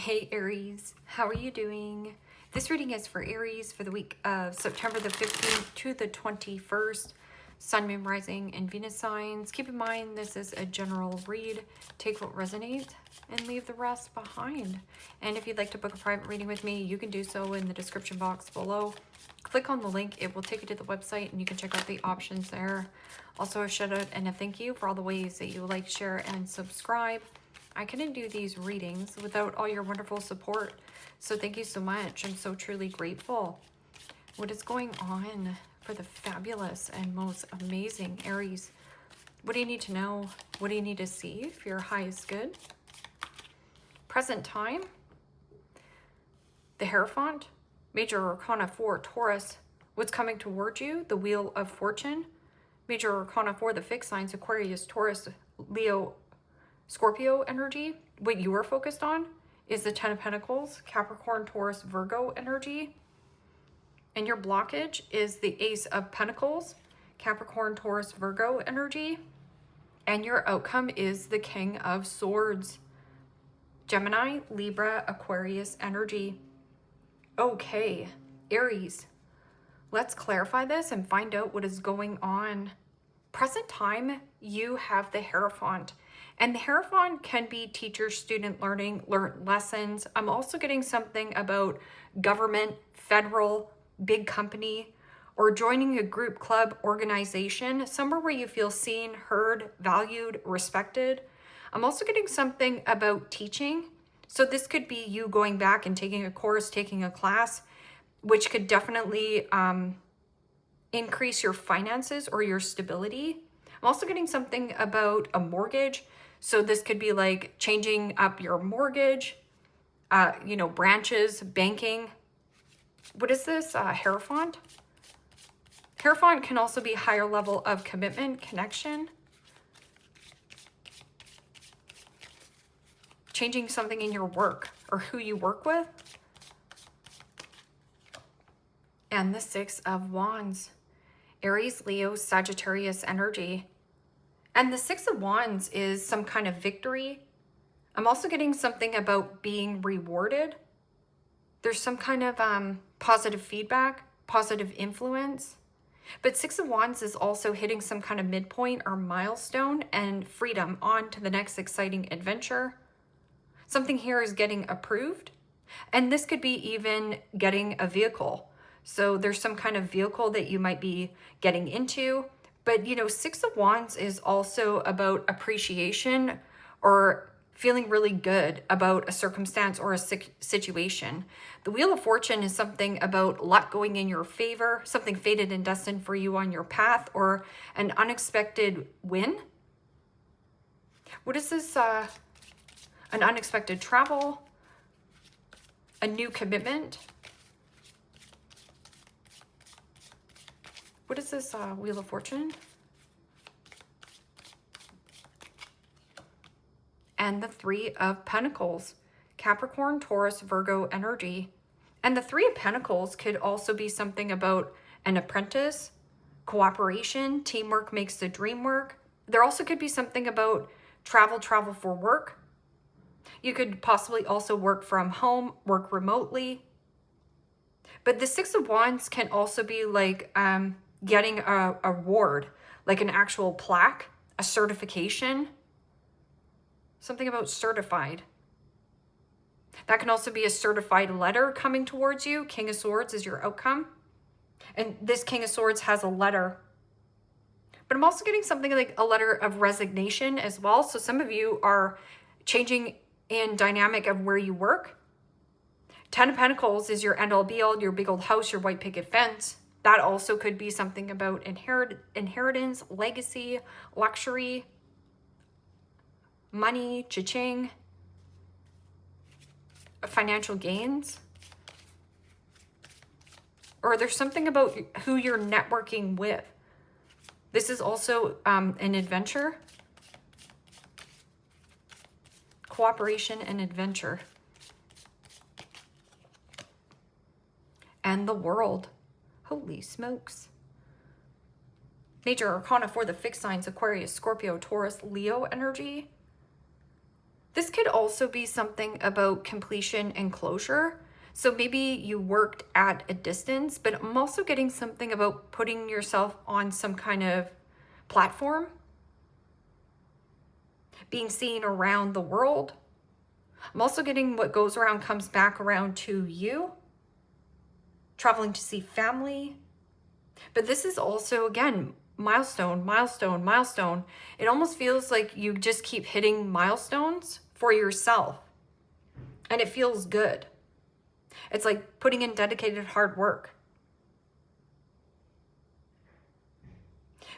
Hey Aries, how are you doing? This reading is for Aries for the week of September the 15th to the 21st. Sun, Moon, Rising, and Venus signs. Keep in mind this is a general read. Take what resonates and leave the rest behind. And if you'd like to book a private reading with me, you can do so in the description box below. Click on the link. It will take you to the website and you can check out the options there. Also a shout out and a thank you for all the ways that you like, share, and subscribe. I couldn't do these readings without all your wonderful support. So thank you so much. I'm so truly grateful. What is going on for the fabulous and most amazing Aries? What do you need to know? What do you need to see if your high is good? Present time. The Hierophant. Major Arcana 4, Taurus. What's coming towards you? The Wheel of Fortune. Major Arcana 4, the fixed signs, Aquarius, Taurus, Leo, Scorpio energy. What you are focused on is the 10 of Pentacles, Capricorn, Taurus, Virgo energy. And your blockage is the Ace of Pentacles, Capricorn, Taurus, Virgo energy. And your outcome is the King of Swords, Gemini, Libra, Aquarius energy. Okay, Aries, let's clarify this and find out what is going on. Present time, you have the Hierophant. And the Hierophant can be teacher, student learning, lessons. I'm also getting something about government, federal, big company, or joining a group, club, organization, somewhere where you feel seen, heard, valued, respected. I'm also getting something about teaching. So this could be you going back and taking a course, taking a class, which could definitely increase your finances or your stability. I'm also getting something about a mortgage. So this could be like changing up your mortgage, branches, banking. What is this? Hierophant? Hierophant can also be higher level of commitment, connection. Changing something in your work or who you work with. And the Six of Wands. Aries, Leo, Sagittarius energy. And the Six of Wands is some kind of victory. I'm also getting something about being rewarded. There's some kind of positive feedback, positive influence. But Six of Wands is also hitting some kind of midpoint or milestone and freedom on to the next exciting adventure. Something here is getting approved. And this could be even getting a vehicle. So there's some kind of vehicle that you might be getting into. But, Six of Wands is also about appreciation or feeling really good about a circumstance or a situation. The Wheel of Fortune is something about luck going in your favor, something fated and destined for you on your path, or an unexpected win. What is this? An unexpected travel, a new commitment. What is this Wheel of Fortune? And the Three of Pentacles, Capricorn, Taurus, Virgo energy. And the Three of Pentacles could also be something about an apprentice, cooperation, teamwork makes the dream work. There also could be something about travel for work. You could possibly also work from home, work remotely. But the Six of Wands can also be like getting a award, like an actual plaque, a certification, something about certified. That can also be a certified letter coming towards you. King of Swords is your outcome. And this King of Swords has a letter. But I'm also getting something like a letter of resignation as well. So some of you are changing in dynamic of where you work. 10 of Pentacles is your end-all be-all, your big old house, your white picket fence. That also could be something about inheritance, legacy, luxury, money, cha-ching, financial gains. Or there's something about who you're networking with. This is also an adventure. Cooperation and adventure. And the World. Holy smokes. Major Arcana for the fixed signs, Aquarius, Scorpio, Taurus, Leo energy. This could also be something about completion and closure. So maybe you worked at a distance, but I'm also getting something about putting yourself on some kind of platform, being seen around the world. I'm also getting what goes around comes back around to you, traveling to see family. But this is also, again, milestone, milestone, milestone. It almost feels like you just keep hitting milestones for yourself. And it feels good. It's like putting in dedicated hard work.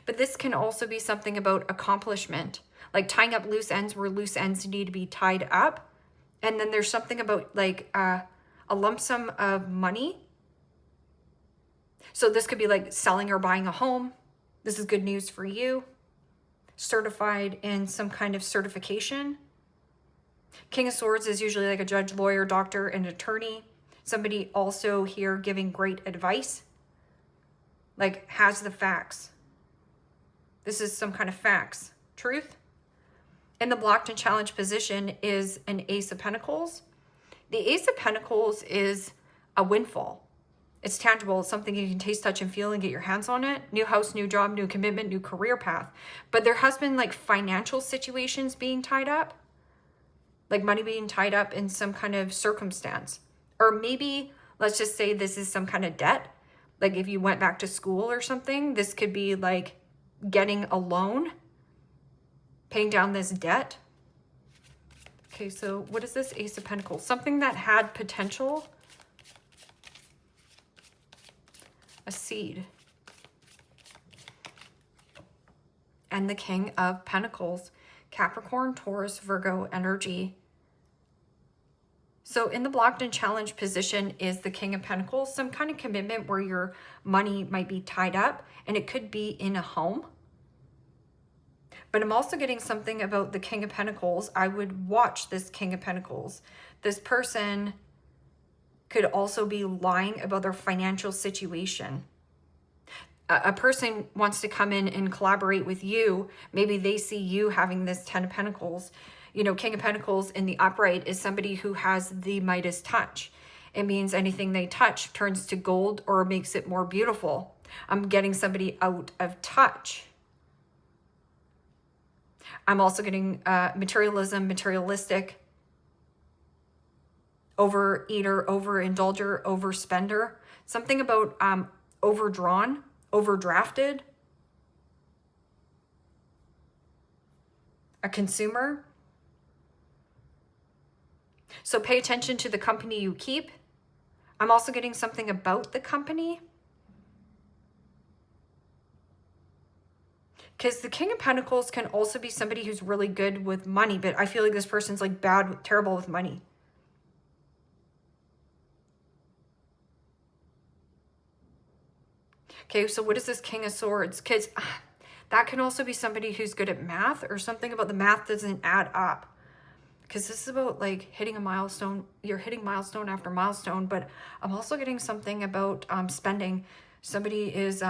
But this can also be something about accomplishment, like tying up loose ends where loose ends need to be tied up. And then there's something about like a lump sum of money. So this could be like selling or buying a home. This is good news for you. Certified in some kind of certification. King of Swords is usually like a judge, lawyer, doctor, and attorney. Somebody also here giving great advice, like has the facts. This is some kind of facts, truth. In the blocked and challenged position is an Ace of Pentacles. The Ace of Pentacles is a windfall. It's tangible. It's something you can taste, touch, and feel and get your hands on it. New house, new job, new commitment, new career path. But there has been like financial situations being tied up, like money being tied up in some kind of circumstance. Or maybe, let's just say this is some kind of debt. Like if you went back to school or something, this could be like getting a loan, paying down this debt. Okay, so what is this Ace of Pentacles? Something that had potential. A seed. And the King of Pentacles. Capricorn, Taurus, Virgo energy. So in the blocked and challenged position is the King of Pentacles, some kind of commitment where your money might be tied up, and it could be in a home. But I'm also getting something about the King of Pentacles. I would watch this King of Pentacles. This person could also be lying about their financial situation. A person wants to come in and collaborate with you. Maybe they see you having this 10 of Pentacles. You know, King of Pentacles in the upright is somebody who has the Midas touch. It means anything they touch turns to gold or makes it more beautiful. I'm getting somebody out of touch. I'm also getting materialism, materialistic, overeater, overindulger, overspender. Something about overdrawn, overdrafted. A consumer. So pay attention to the company you keep. I'm also getting something about the company. Because the King of Pentacles can also be somebody who's really good with money, but I feel like this person's like bad, terrible with money. Okay, so what is this King of Swords? Because that can also be somebody who's good at math, or something about the math doesn't add up. Because this is about like hitting a milestone. You're hitting milestone after milestone, but I'm also getting something about spending. Somebody is,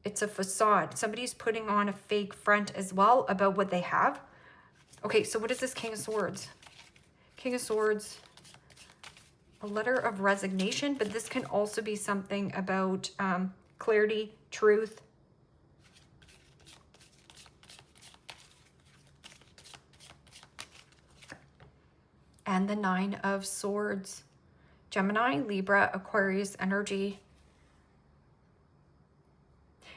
it's a facade. Somebody's putting on a fake front as well about what they have. Okay, so what is this King of Swords? King of Swords, a letter of resignation, but this can also be something about clarity, truth. And the Nine of Swords. Gemini, Libra, Aquarius energy.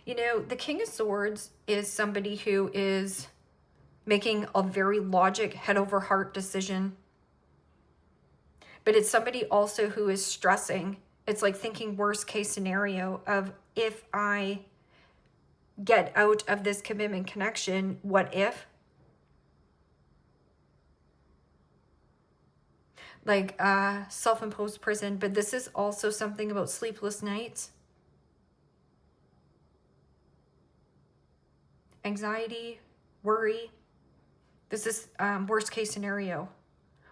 You know, the King of Swords is somebody who is making a very logic, head over heart decision. But it's somebody also who is stressing. It's like thinking worst case scenario of, if I get out of this commitment connection, what if? Like self-imposed prison, but this is also something about sleepless nights, anxiety, worry. This is worst case scenario,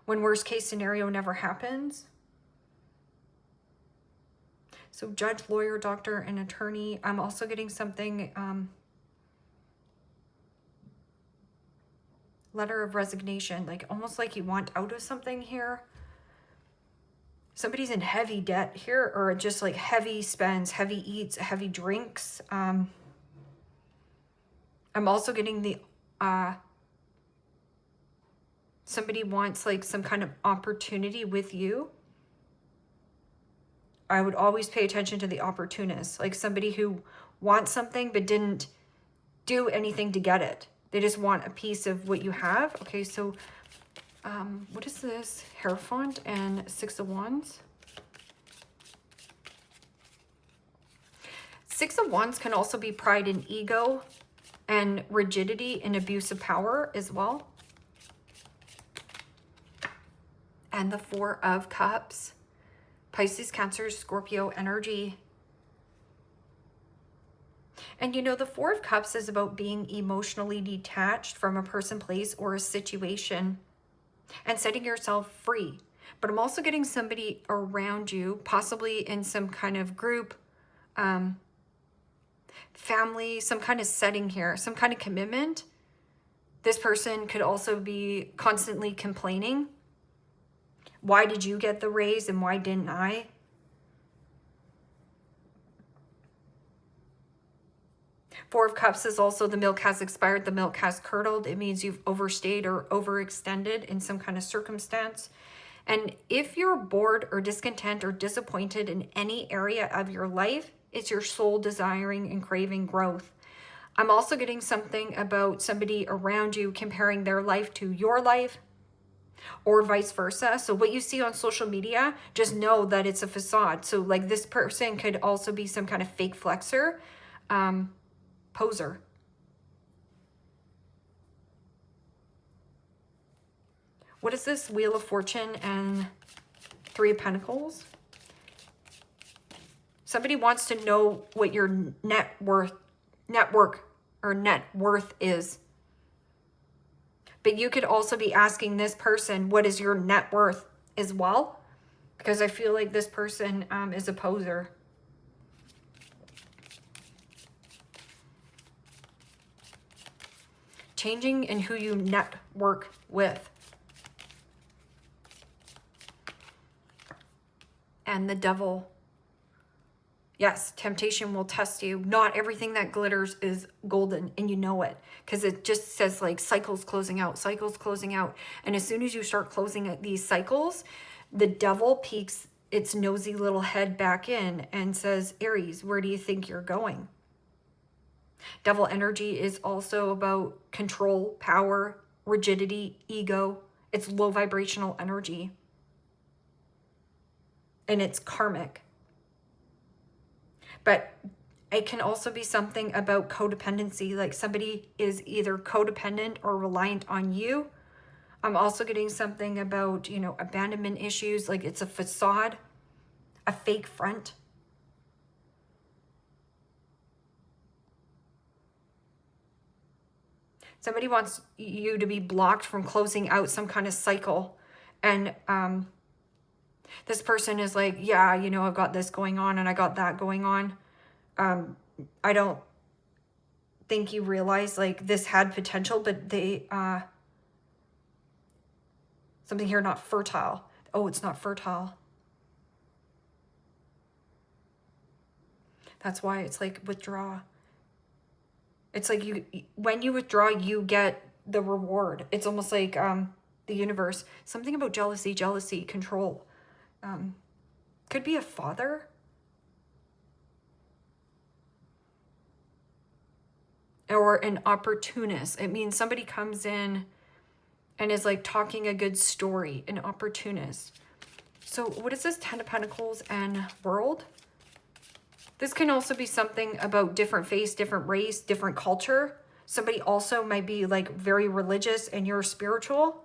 when worst case scenario never happens. So judge, lawyer, doctor, and attorney. I'm also getting something letter of resignation, like almost like you want out of something here. Somebody's in heavy debt here, or just like heavy spends, heavy eats, heavy drinks. I'm also getting the, somebody wants like some kind of opportunity with you. I would always pay attention to the opportunist, like somebody who wants something but didn't do anything to get it. They just want a piece of what you have. Okay, so what is this? Hierophant and Six of Wands. Six of Wands can also be pride and ego and rigidity and abuse of power as well. And the Four of Cups. Pisces, Cancer, Scorpio energy. And you know, the Four of Cups is about being emotionally detached from a person, place, or a situation and setting yourself free. But I'm also getting somebody around you, possibly in some kind of group, family, some kind of setting here, some kind of commitment. This person could also be constantly complaining. Why did you get the raise and why didn't I? Four of Cups is also the milk has expired, the milk has curdled. It means you've overstayed or overextended in some kind of circumstance. And if you're bored or discontent or disappointed in any area of your life, it's your soul desiring and craving growth. I'm also getting something about somebody around you comparing their life to your life or vice versa. So what you see on social media, just know that it's a facade. So like this person could also be some kind of fake flexer, poser. What is this? Wheel of Fortune and Three of Pentacles. Somebody wants to know what your net worth is. But you could also be asking this person, what is your net worth as well? Because I feel like this person is a poser. Changing in who you network with. And the Devil. Yes, temptation will test you. Not everything that glitters is golden, and you know it. Because it just says like cycles closing out, cycles closing out. And as soon as you start closing out these cycles, the devil peeks its nosy little head back in and says, Aries, where do you think you're going? Devil energy is also about control, power, rigidity, ego. It's low vibrational energy. And it's karmic. But it can also be something about codependency, like somebody is either codependent or reliant on you. I'm also getting something about, you know, abandonment issues, like it's a facade, a fake front. Somebody wants you to be blocked from closing out some kind of cycle. And this person is like, yeah, you know, I've got this going on and I got that going on. I don't think you realize like this had potential, but they, something here, not fertile. Oh, it's not fertile. That's why it's like withdraw. It's like you, when you withdraw, you get the reward. It's almost like the universe. Something about jealousy, control. Could be a father. Or an opportunist. It means somebody comes in and is like talking a good story, an opportunist. So what is this? 10 of Pentacles and World. This can also be something about different face, different race, different culture. Somebody also might be like very religious and you're spiritual.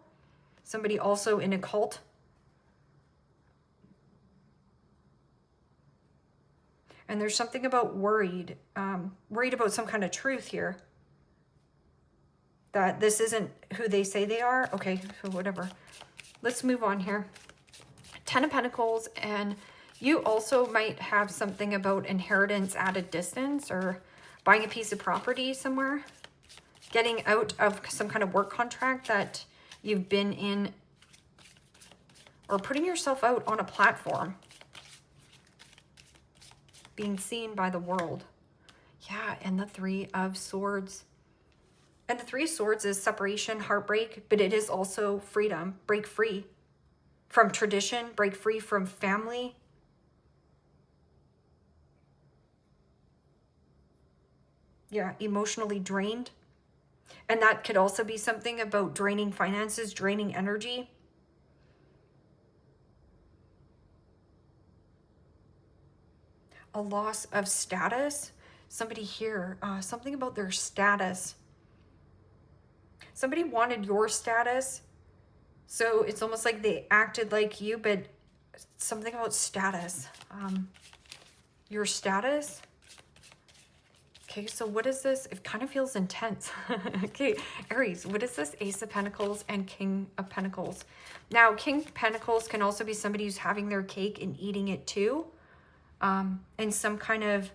Somebody also in a cult. And there's something about worried about some kind of truth here. That this isn't who they say they are. Okay, so whatever. Let's move on here. 10 of Pentacles, and you also might have something about inheritance at a distance or buying a piece of property somewhere. Getting out of some kind of work contract that you've been in, or putting yourself out on a platform. Being seen by the world. Yeah, and the Three of Swords. And the Three of Swords is separation, heartbreak, but it is also freedom. Break free from tradition, break free from family. Yeah, emotionally drained. And that could also be something about draining finances, draining energy. A loss of status. Somebody here, something about their status. Somebody wanted your status. So it's almost like they acted like you, but something about status. Your status. Okay, so what is this? It kind of feels intense. Okay, Aries, what is this? Ace of Pentacles and King of Pentacles. Now, King of Pentacles can also be somebody who's having their cake and eating it too. In some kind of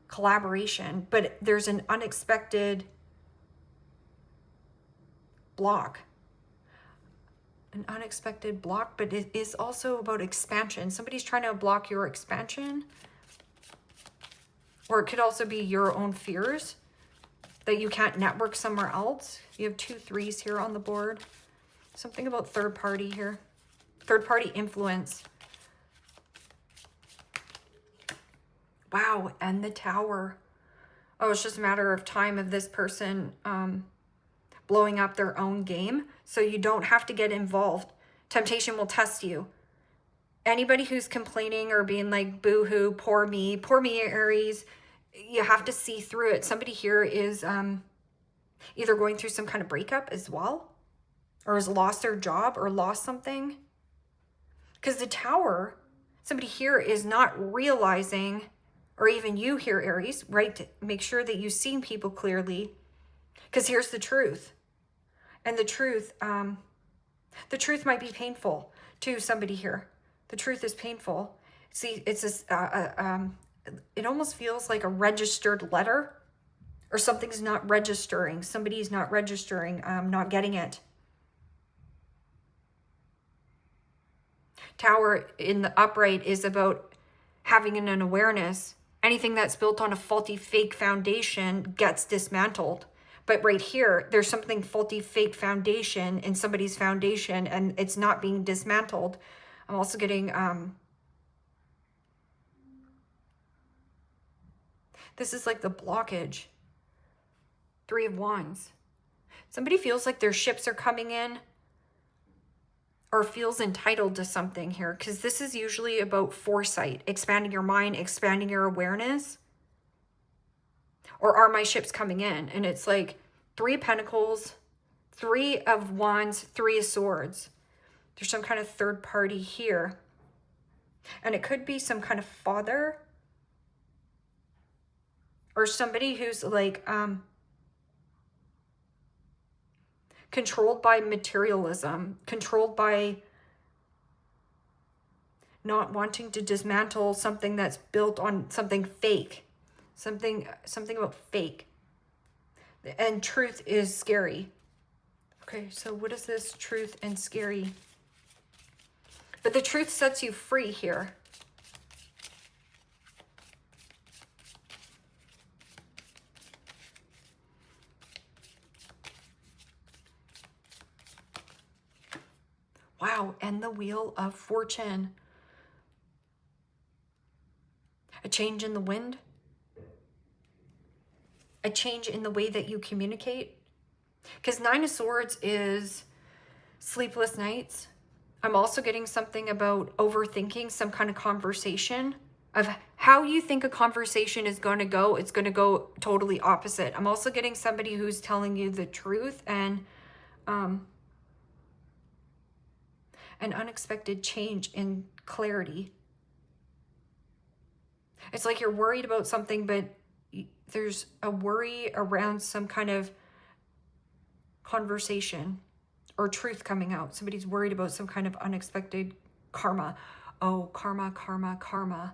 collaboration, but there's an unexpected block. An unexpected block, but it is also about expansion. Somebody's trying to block your expansion. Or it could also be your own fears that you can't network somewhere else. You have 2 3s here on the board. Something about third party here. Third party influence. Wow, and the Tower. Oh, it's just a matter of time of this person blowing up their own game. So you don't have to get involved. Temptation will test you. Anybody who's complaining or being like, boo-hoo, poor me, Aries, you have to see through it. Somebody here is either going through some kind of breakup as well, or has lost their job or lost something. Because the Tower, somebody here is not realizing, or even you here, Aries, right? To make sure that you've seen people clearly. Because here's the truth. And the truth might be painful to somebody here. The truth is painful. See, it's this, it almost feels like a registered letter, or something's not registering. Somebody's not registering, not getting it. Tower in the upright is about having an awareness. Anything that's built on a faulty, fake foundation gets dismantled. But right here, there's something faulty, fake foundation in somebody's foundation, and it's not being dismantled. I'm also getting, this is like the blockage. 3 of Wands. Somebody feels like their ships are coming in, or feels entitled to something here, because this is usually about foresight, expanding your mind, expanding your awareness. Or are my ships coming in? And it's like 3 of Pentacles, 3 of Wands, 3 of Swords. There's some kind of third party here. And it could be some kind of father, or somebody who's like controlled by materialism, controlled by not wanting to dismantle something that's built on something fake. Something about fake. And truth is scary. Okay, so what is this? Truth and scary. But the truth sets you free here. Wow, and the Wheel of Fortune. A change in the wind. A change in the way that you communicate. Because 9 of Swords is sleepless nights. I'm also getting something about overthinking some kind of conversation, of how you think a conversation is going to go. It's going to go totally opposite. I'm also getting somebody who's telling you the truth, and an unexpected change in clarity. It's like you're worried about something, but there's a worry around some kind of conversation or truth coming out. Somebody's worried about some kind of unexpected karma. Oh, karma, karma, karma.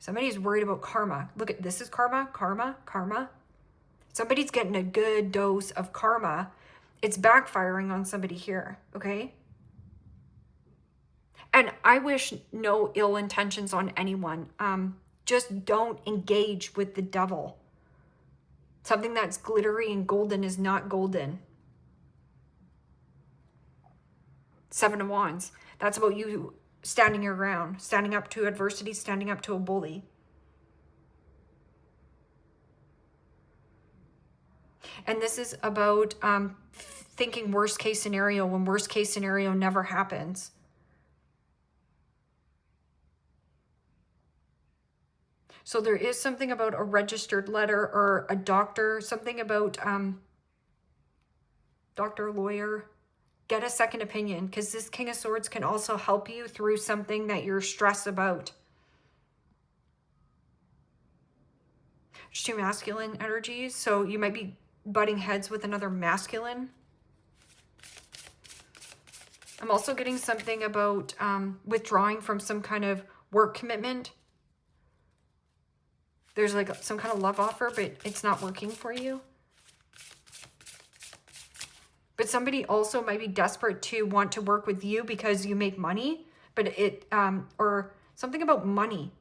Somebody's worried about karma. Look at this is karma, karma, karma. Somebody's getting a good dose of karma. It's backfiring on somebody here, okay? And I wish no ill intentions on anyone. Just don't engage with the devil. Something that's glittery and golden is not golden. Seven of Wands. That's about you standing your ground, standing up to adversity, standing up to a bully. And this is about thinking worst case scenario when worst case scenario never happens. So there is something about a registered letter or a doctor, something about doctor, lawyer. Get a second opinion, because this King of Swords can also help you through something that you're stressed about. There's two masculine energies, so you might be butting heads with another masculine. I'm also getting something about withdrawing from some kind of work commitment. There's like some kind of love offer, but it's not working for you. But somebody also might be desperate to want to work with you because you make money, but or something about money.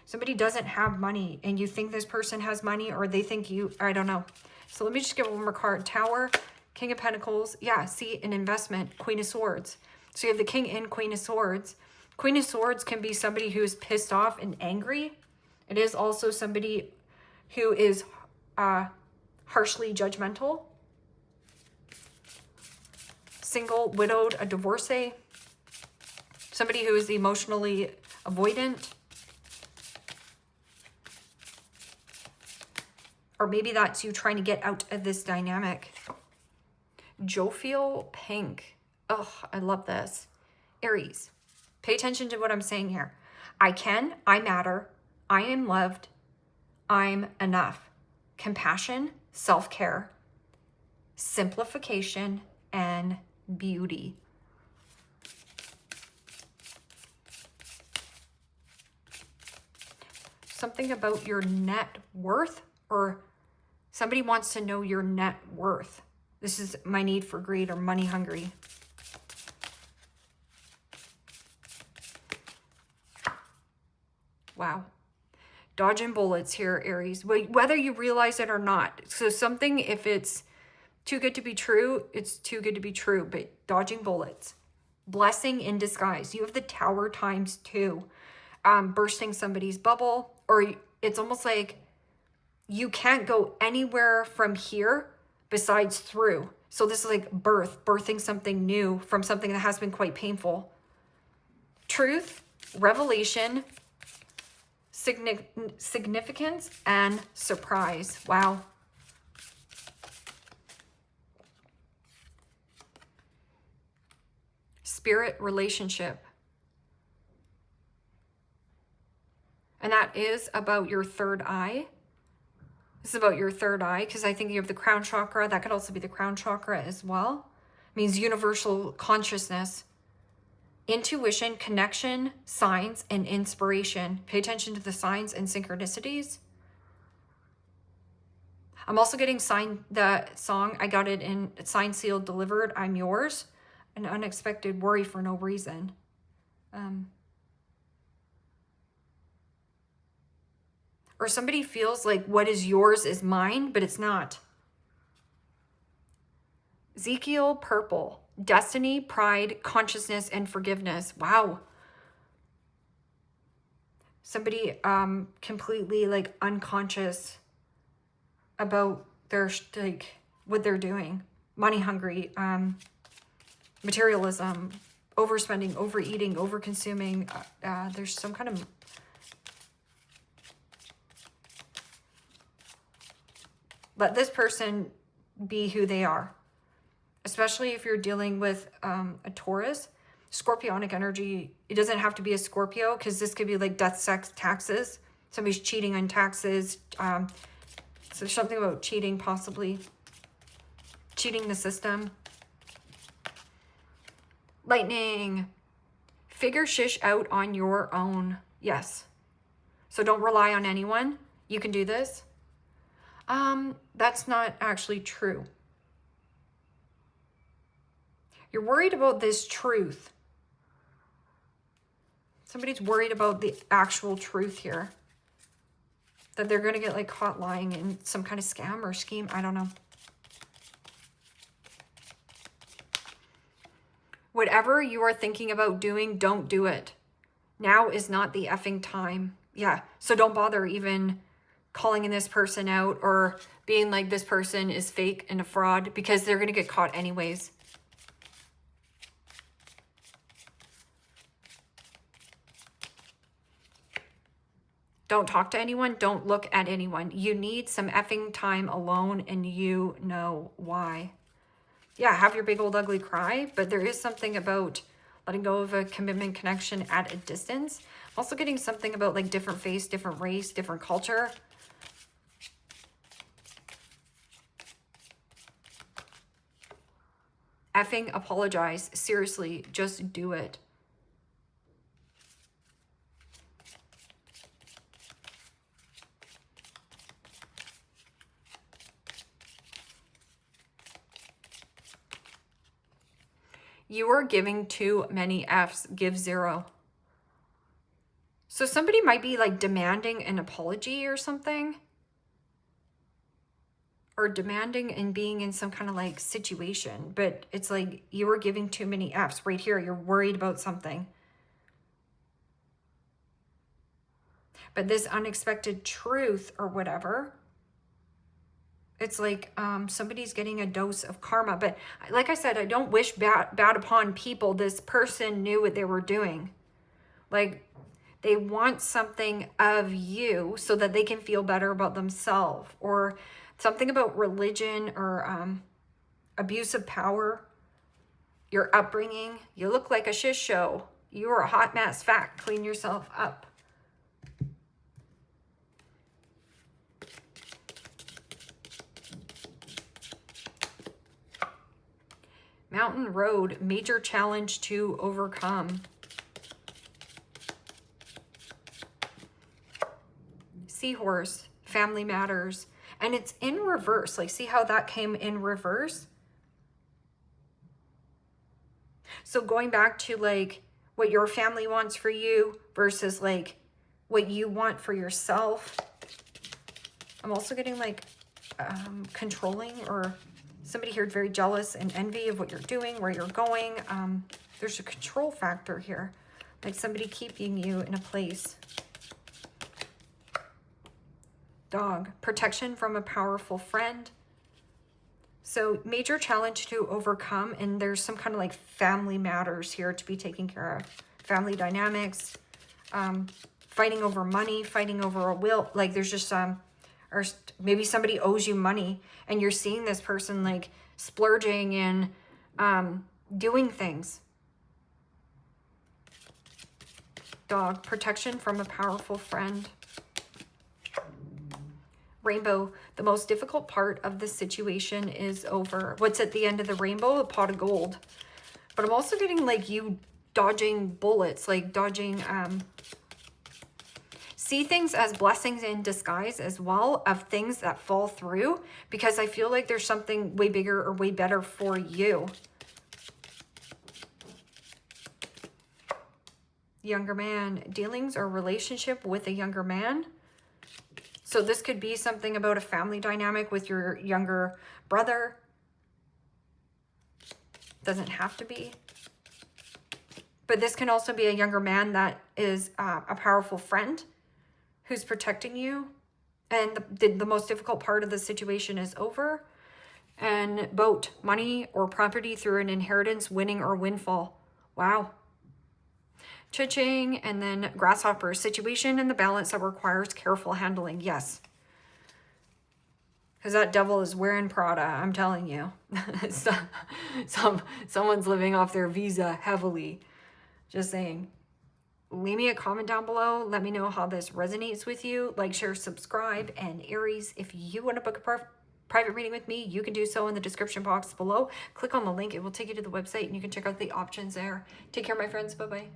Somebody doesn't have money and you think this person has money, or they think you, I don't know. So let me just get one more card. Tower, King of Pentacles. Yeah, see, an investment, Queen of Swords. So you have the King and Queen of Swords. Queen of Swords can be somebody who's pissed off and angry. It is also somebody who is harshly judgmental. Single, widowed, a divorcee. Somebody who is emotionally avoidant. Or maybe that's you trying to get out of this dynamic. Jovial pink. Oh, I love this. Aries, pay attention to what I'm saying here. I matter, I am loved, I'm enough. Compassion, self-care, simplification, and beauty. Something about your net worth, or somebody wants to know your net worth. This is my need for greed or money hungry. Wow. Dodging bullets here, Aries, whether you realize it or not. So something, if it's too good to be true, it's too good to be true, but dodging bullets. Blessing in disguise. You have the Tower ×2. Bursting somebody's bubble, or it's almost like you can't go anywhere from here besides through. So this is like birthing something new from something that has been quite painful. Truth, revelation, significance, and surprise. Wow. Spirit, relationship. And that is about your third eye. This is about your third eye, because I think you have the crown chakra. That could also be the crown chakra as well. It means universal consciousness, intuition, connection, signs, and inspiration. Pay attention to the signs and synchronicities. I'm also getting the song. I got it in Signed, Sealed, Delivered. I'm Yours. An unexpected worry for no reason. Or somebody feels like what is yours is mine, but it's not. Ezekiel, purple. Destiny, pride, consciousness, and forgiveness. Wow. Somebody completely like unconscious about their like what they're doing. Money hungry, materialism, overspending, overeating, overconsuming. There's some kind of let this person be who they are, especially if you're dealing with a Taurus. Scorpionic energy, it doesn't have to be a Scorpio, because this could be like death, sex, taxes. Somebody's cheating on taxes. So something about cheating, possibly. Cheating the system. Lightning. Figure shish out on your own. Yes. So don't rely on anyone. You can do this. That's not actually true. You're worried about this truth. Somebody's worried about the actual truth here. That they're going to get like caught lying in some kind of scam or scheme. I don't know. Whatever you are thinking about doing, don't do it. Now is not the effing time. Yeah, so don't bother even calling this person out or being like this person is fake and a fraud, because they're going to get caught anyways. Don't talk to anyone. Don't look at anyone. You need some effing time alone, and you know why. Yeah, have your big old ugly cry, but there is something about letting go of a commitment connection at a distance. I'm also getting something about like different face, different race, different culture. Effing apologize. Seriously, just do it. You are giving too many Fs. Give 0. So somebody might be like demanding an apology or something. Or demanding and being in some kind of like situation. But it's like you are giving too many Fs. Right here, you're worried about something. But this unexpected truth or whatever, it's like somebody's getting a dose of karma. But like I said, I don't wish bad upon people. This person knew what they were doing. Like they want something of you so that they can feel better about themselves, or something about religion or abuse of power, your upbringing. You look like a shish show. You're a hot mess. Fact. Clean yourself up. Mountain road, major challenge to overcome. Seahorse, family matters. And it's in reverse. Like, see how that came in reverse? So going back to like what your family wants for you versus like what you want for yourself. I'm also getting like controlling, or somebody here very jealous and envy of what you're doing, where you're going. There's a control factor here, like somebody keeping you in a place. Dog, protection from a powerful friend. So major challenge to overcome, and there's some kind of like family matters here to be taken care of. Family dynamics, fighting over money, fighting over a will. Like there's just or maybe somebody owes you money and you're seeing this person like splurging and doing things. Dog, protection from a powerful friend. Rainbow, the most difficult part of the situation is over. What's at the end of the rainbow? A pot of gold. But I'm also getting like you dodging bullets, like dodging, see things as blessings in disguise as well, of things that fall through, because I feel like there's something way bigger or way better for you. Younger man, dealings or relationship with a younger man. So this could be something about a family dynamic with your younger brother. Doesn't have to be. But this can also be a younger man that is a powerful friend who's protecting you. And the most difficult part of the situation is over. And boat, money or property through an inheritance, winning or windfall. Wow. Cha-ching, and then grasshopper, situation in the balance that requires careful handling. Yes. Because that devil is wearing Prada, I'm telling you. Someone's living off their Visa heavily. Just saying. Leave me a comment down below. Let me know how this resonates with you. Like, share, subscribe. And Aries, if you want to book a private reading with me, you can do so in the description box below. Click on the link. It will take you to the website and you can check out the options there. Take care, my friends. Bye-bye.